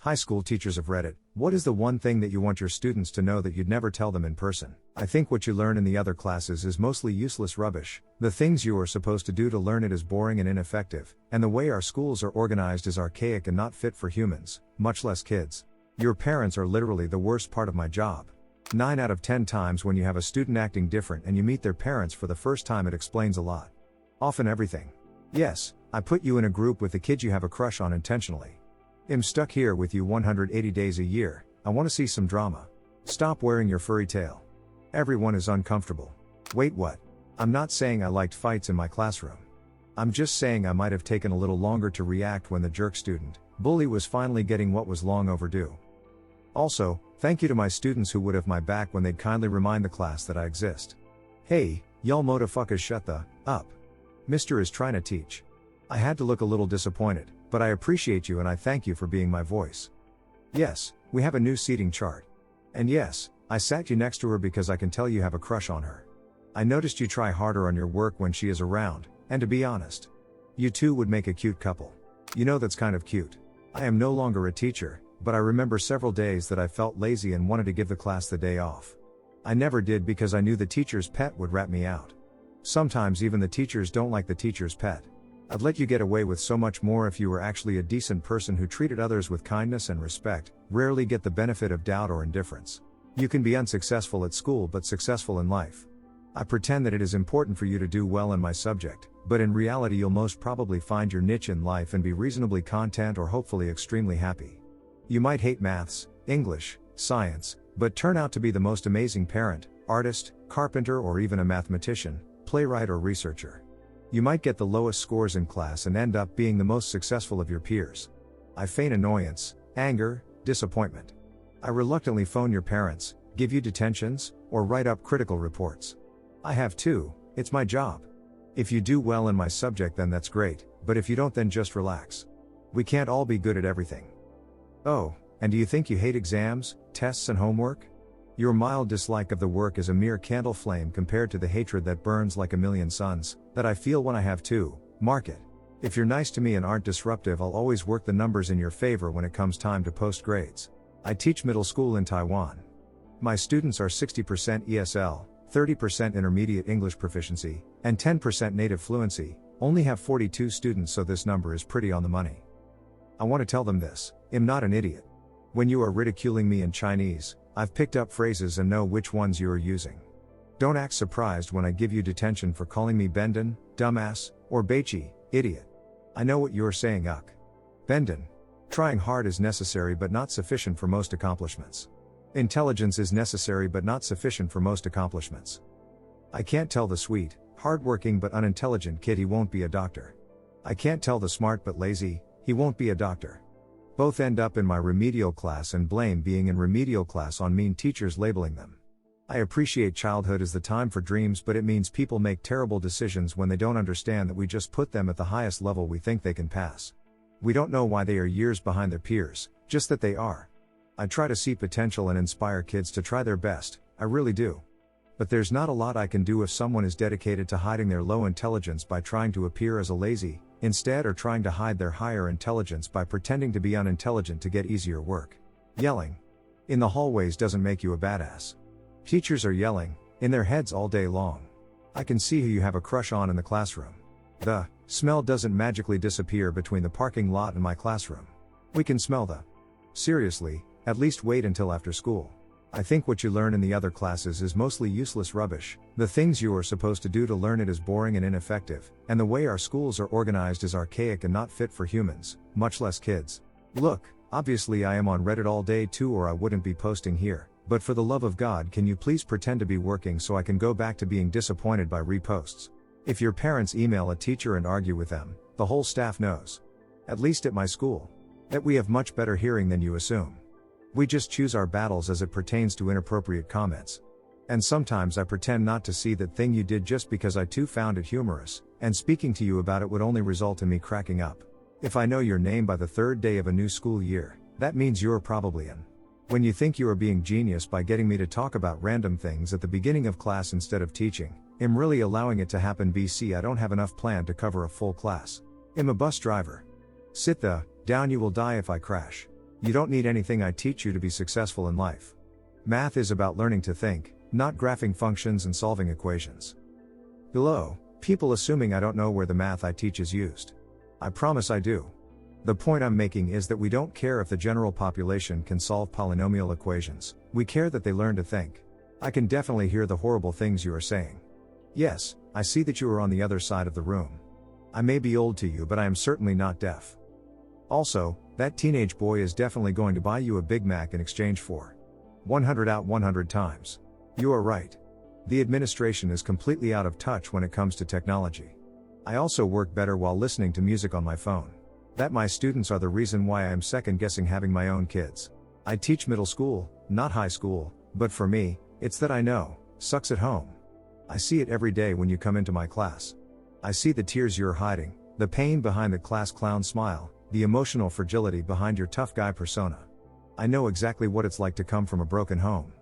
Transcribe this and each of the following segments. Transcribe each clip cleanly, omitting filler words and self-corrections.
High school teachers of Reddit, what is the one thing that you want your students to know that you'd never tell them in person? I think what you learn in the other classes is mostly useless rubbish. The things you are supposed to do to learn it is boring and ineffective, and the way our schools are organized is archaic and not fit for humans, much less kids. Your parents are literally the worst part of my job. 9 out of 10 times when you have a student acting different and you meet their parents for the first time, it explains a lot. Often everything. Yes, I put you in a group with the kids you have a crush on intentionally. I'm stuck here with you 180 days a year, I want to see some drama. Stop wearing your furry tail. Everyone is uncomfortable. Wait, what? I'm not saying I liked fights in my classroom. I'm just saying I might have taken a little longer to react when the jerk student, bully was finally getting what was long overdue. Also, thank you to my students who would have my back when they'd kindly remind the class that I exist. Hey, y'all motherfuckers, shut the up. Mister is trying to teach. I had to look a little disappointed, but I appreciate you and I thank you for being my voice. Yes, we have a new seating chart. And yes, I sat you next to her because I can tell you have a crush on her. I noticed you try harder on your work when she is around, and to be honest, you two would make a cute couple. You know, that's kind of cute. I am no longer a teacher, but I remember several days that I felt lazy and wanted to give the class the day off. I never did because I knew the teacher's pet would rat me out. Sometimes even the teachers don't like the teacher's pet. I'd let you get away with so much more if you were actually a decent person who treated others with kindness and respect, rarely get the benefit of doubt or indifference. You can be unsuccessful at school but successful in life. I pretend that it is important for you to do well in my subject, but in reality you'll most probably find your niche in life and be reasonably content or hopefully extremely happy. You might hate maths, English, science, but turn out to be the most amazing parent, artist, carpenter, or even a mathematician, playwright, or researcher. You might get the lowest scores in class and end up being the most successful of your peers. I feign annoyance, anger, disappointment. I reluctantly phone your parents, give you detentions, or write up critical reports. I have to, it's my job. If you do well in my subject then that's great, but if you don't then just relax. We can't all be good at everything. Oh, and do you think you hate exams, tests, and homework? Your mild dislike of the work is a mere candle flame compared to the hatred that burns like a million suns, that I feel when I have to, mark it. If you're nice to me and aren't disruptive, I'll always work the numbers in your favor when it comes time to post grades. I teach middle school in Taiwan. My students are 60% ESL, 30% intermediate English proficiency, and 10% native fluency, only have 42 students, so this number is pretty on the money. I want to tell them this, I'm not an idiot. When you are ridiculing me in Chinese, I've picked up phrases and know which ones you are using. Don't act surprised when I give you detention for calling me Bendon, dumbass, or Beichi, idiot. I know what you're saying, Bendon. Trying hard is necessary but not sufficient for most accomplishments. Intelligence is necessary but not sufficient for most accomplishments. I can't tell the sweet, hardworking but unintelligent kid he won't be a doctor. I can't tell the smart but lazy, he won't be a doctor. Both end up in my remedial class and blame being in remedial class on mean teachers labeling them. I appreciate childhood as the time for dreams, but it means people make terrible decisions when they don't understand that we just put them at the highest level we think they can pass. We don't know why they are years behind their peers, just that they are. I try to see potential and inspire kids to try their best, I really do. But there's not a lot I can do if someone is dedicated to hiding their low intelligence by trying to appear as a lazy, instead, or trying to hide their higher intelligence by pretending to be unintelligent to get easier work. Yelling in the hallways doesn't make you a badass. Teachers are yelling in their heads all day long. I can see who you have a crush on in the classroom. The smell doesn't magically disappear between the parking lot and my classroom. We can smell the. Seriously, at least wait until after school. I think what you learn in the other classes is mostly useless rubbish. The things you are supposed to do to learn it is boring and ineffective, and the way our schools are organized is archaic and not fit for humans, much less kids. Look, obviously I am on Reddit all day too, or I wouldn't be posting here, but for the love of God, can you please pretend to be working so I can go back to being disappointed by reposts? If your parents email a teacher and argue with them, the whole staff knows. At least at my school. That we have much better hearing than you assume. We just choose our battles as it pertains to inappropriate comments. And sometimes I pretend not to see that thing you did just because I too found it humorous, and speaking to you about it would only result in me cracking up. If I know your name by the third day of a new school year, that means you're probably in. When you think you are being genius by getting me to talk about random things at the beginning of class instead of teaching, I'm really allowing it to happen. BC, I don't have enough plan to cover a full class. I'm a bus driver. Sit the down, you will die if I crash. You don't need anything I teach you to be successful in life. Math is about learning to think, not graphing functions and solving equations. Below, people assuming I don't know where the math I teach is used. I promise I do. The point I'm making is that we don't care if the general population can solve polynomial equations, we care that they learn to think. I can definitely hear the horrible things you are saying. Yes, I see that you are on the other side of the room. I may be old to you, but I am certainly not deaf. Also, that teenage boy is definitely going to buy you a Big Mac in exchange for 100 out 100 times. You are right. The administration is completely out of touch when it comes to technology. I also work better while listening to music on my phone. That my students are the reason why I am second guessing having my own kids. I teach middle school, not high school, but for me, it's that I know, sucks at home. I see it every day when you come into my class. I see the tears you're hiding, the pain behind the class clown smile, the emotional fragility behind your tough guy persona. I know exactly what it's like to come from a broken home.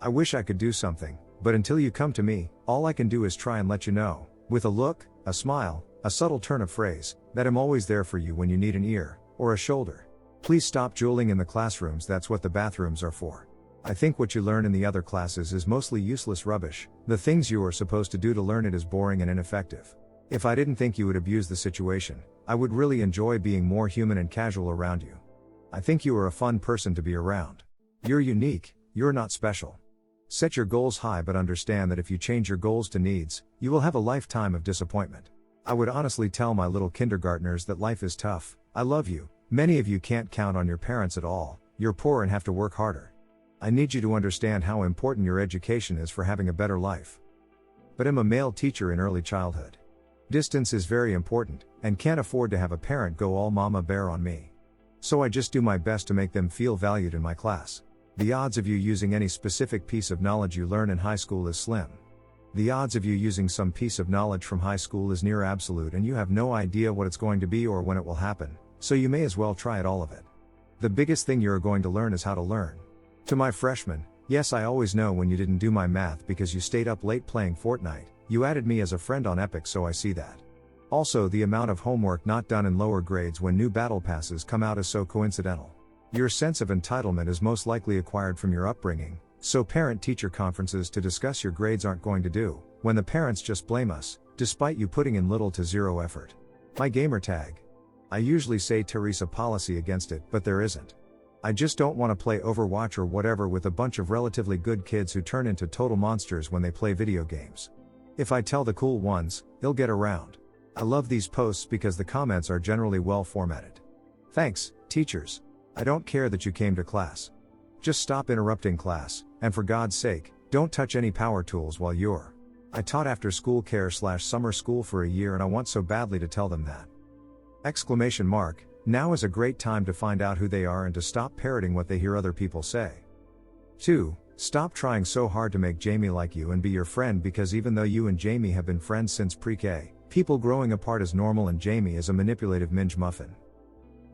I wish I could do something, but until you come to me, all I can do is try and let you know, with a look, a smile, a subtle turn of phrase, that I'm always there for you when you need an ear, or a shoulder. Please stop drooling in the classrooms, that's what the bathrooms are for. I think what you learn in the other classes is mostly useless rubbish, the things you are supposed to do to learn it is boring and ineffective. If I didn't think you would abuse the situation, I would really enjoy being more human and casual around you. I think you are a fun person to be around. You're unique, you're not special. Set your goals high, but understand that if you change your goals to needs, you will have a lifetime of disappointment. I would honestly tell my little kindergartners that life is tough. I love you. Many of you can't count on your parents at all, you're poor and have to work harder. I need you to understand how important your education is for having a better life. But I'm a male teacher in early childhood. Distance is very important, and can't afford to have a parent go all mama bear on me. So I just do my best to make them feel valued in my class. The odds of you using any specific piece of knowledge you learn in high school is slim. The odds of you using some piece of knowledge from high school is near absolute, and you have no idea what it's going to be or when it will happen, so you may as well try it all of it. The biggest thing you're going to learn is how to learn. To my freshmen, yes, I always know when you didn't do my math because you stayed up late playing Fortnite, you added me as a friend on Epic, so I see that. Also, the amount of homework not done in lower grades when new battle passes come out is so coincidental. Your sense of entitlement is most likely acquired from your upbringing, so parent-teacher conferences to discuss your grades aren't going to do, when the parents just blame us, despite you putting in little to zero effort. My gamer tag. I usually say Teresa policy against it, but there isn't. I just don't want to play Overwatch or whatever with a bunch of relatively good kids who turn into total monsters when they play video games. If I tell the cool ones, they'll get around. I love these posts because the comments are generally well formatted. Thanks, teachers. I don't care that you came to class. Just stop interrupting class, and for God's sake, don't touch any power tools while you're. I taught after school care/summer school for a year, and I want so badly to tell them that. Exclamation mark, now is a great time to find out who they are and to stop parroting what they hear other people say. 2. Stop trying so hard to make Jamie like you and be your friend, because even though you and Jamie have been friends since pre-K, people growing apart is normal and Jamie is a manipulative minge muffin.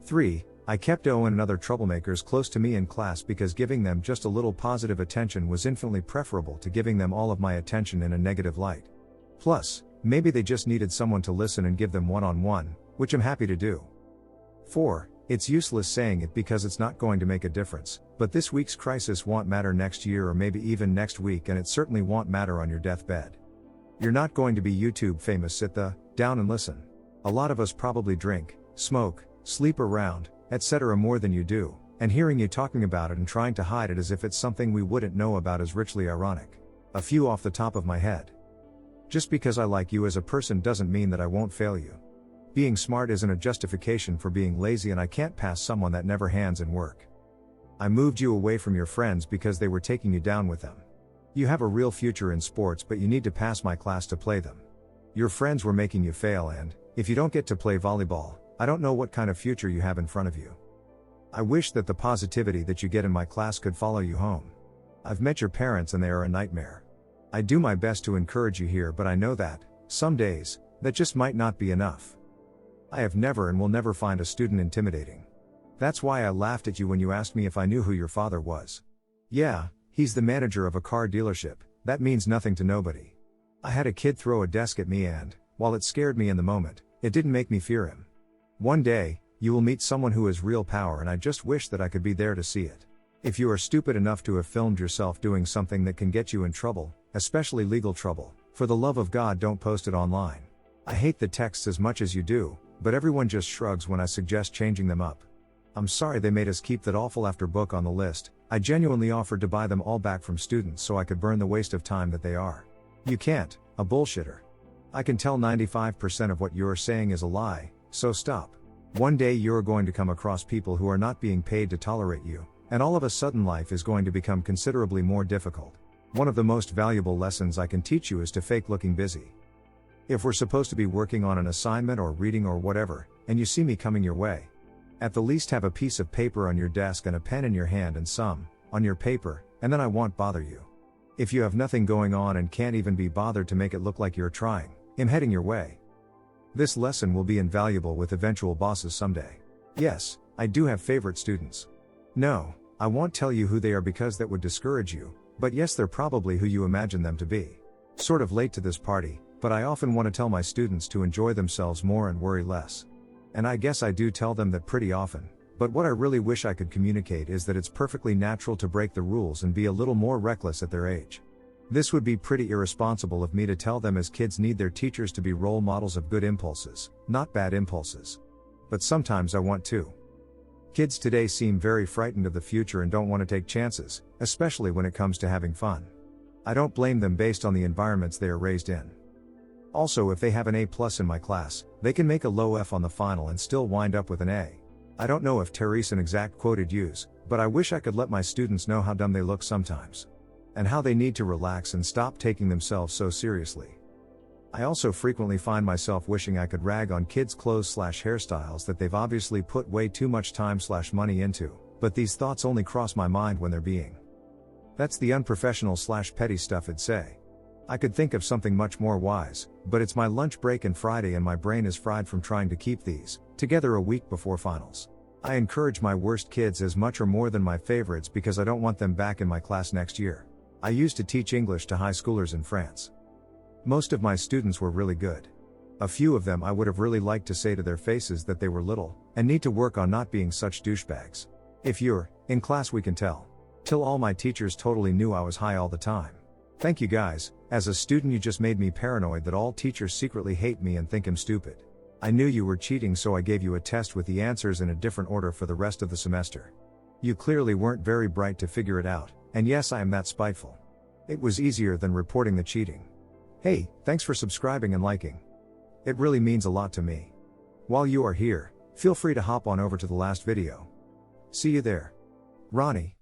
3. I kept Owen and other troublemakers close to me in class because giving them just a little positive attention was infinitely preferable to giving them all of my attention in a negative light. Plus, maybe they just needed someone to listen and give them one-on-one, which I'm happy to do. 4. It's useless saying it because it's not going to make a difference, but this week's crisis won't matter next year or maybe even next week, and it certainly won't matter on your deathbed. You're not going to be YouTube famous, sit down and listen. A lot of us probably drink, smoke, sleep around, etc. more than you do, and hearing you talking about it and trying to hide it as if it's something we wouldn't know about is richly ironic. A few off the top of my head. Just because I like you as a person doesn't mean that I won't fail you. Being smart isn't a justification for being lazy, and I can't pass someone that never hands in work. I moved you away from your friends because they were taking you down with them. You have a real future in sports, but you need to pass my class to play them. Your friends were making you fail, and if you don't get to play volleyball, I don't know what kind of future you have in front of you. I wish that the positivity that you get in my class could follow you home. I've met your parents and they are a nightmare. I do my best to encourage you here, but I know that, some days, that just might not be enough. I have never and will never find a student intimidating. That's why I laughed at you when you asked me if I knew who your father was. Yeah, he's the manager of a car dealership. That means nothing to nobody. I had a kid throw a desk at me and, while it scared me in the moment, it didn't make me fear him. One day, you will meet someone who has real power, and I just wish that I could be there to see it. If you are stupid enough to have filmed yourself doing something that can get you in trouble, especially legal trouble, for the love of God, don't post it online. I hate the texts as much as you do, but everyone just shrugs when I suggest changing them up. I'm sorry they made us keep that awful after book on the list. I genuinely offered to buy them all back from students so I could burn the waste of time that they are. You can't, a bullshitter. I can tell 95% of what you're saying is a lie, so stop. One day you're going to come across people who are not being paid to tolerate you, and all of a sudden life is going to become considerably more difficult. One of the most valuable lessons I can teach you is to fake looking busy. If we're supposed to be working on an assignment or reading or whatever, and you see me coming your way, at the least have a piece of paper on your desk and a pen in your hand and some on your paper, and then I won't bother you. If you have nothing going on and can't even be bothered to make it look like you're trying, I'm heading your way. This lesson will be invaluable with eventual bosses someday. Yes, I do have favorite students. No, I won't tell you who they are because that would discourage you, but yes, they're probably who you imagine them to be. Sort of late to this party, but I often want to tell my students to enjoy themselves more and worry less. And I guess I do tell them that pretty often, but what I really wish I could communicate is that it's perfectly natural to break the rules and be a little more reckless at their age. This would be pretty irresponsible of me to tell them, as kids need their teachers to be role models of good impulses, not bad impulses. But sometimes I want to. Kids today seem very frightened of the future and don't want to take chances, especially when it comes to having fun. I don't blame them based on the environments they are raised in. Also, if they have an A+ in my class, they can make a low F on the final and still wind up with an A. I don't know if Therese an exact quoted use, but I wish I could let my students know how dumb they look sometimes. And how they need to relax and stop taking themselves so seriously. I also frequently find myself wishing I could rag on kids' clothes/hairstyles that they've obviously put way too much time/money into, but these thoughts only cross my mind when they're being. That's the unprofessional/petty stuff I'd say. I could think of something much more wise, but it's my lunch break and Friday and my brain is fried from trying to keep these together a week before finals. I encourage my worst kids as much or more than my favorites because I don't want them back in my class next year. I used to teach English to high schoolers in France. Most of my students were really good. A few of them I would have really liked to say to their faces that they were little, and need to work on not being such douchebags. If you're in class, we can tell. Till all my teachers totally knew I was high all the time. Thank you guys. As a student, you just made me paranoid that all teachers secretly hate me and think I'm stupid. I knew you were cheating, so I gave you a test with the answers in a different order for the rest of the semester. You clearly weren't very bright to figure it out, and yes, I am that spiteful. It was easier than reporting the cheating. Hey, thanks for subscribing and liking. It really means a lot to me. While you are here, feel free to hop on over to the last video. See you there. Ronnie.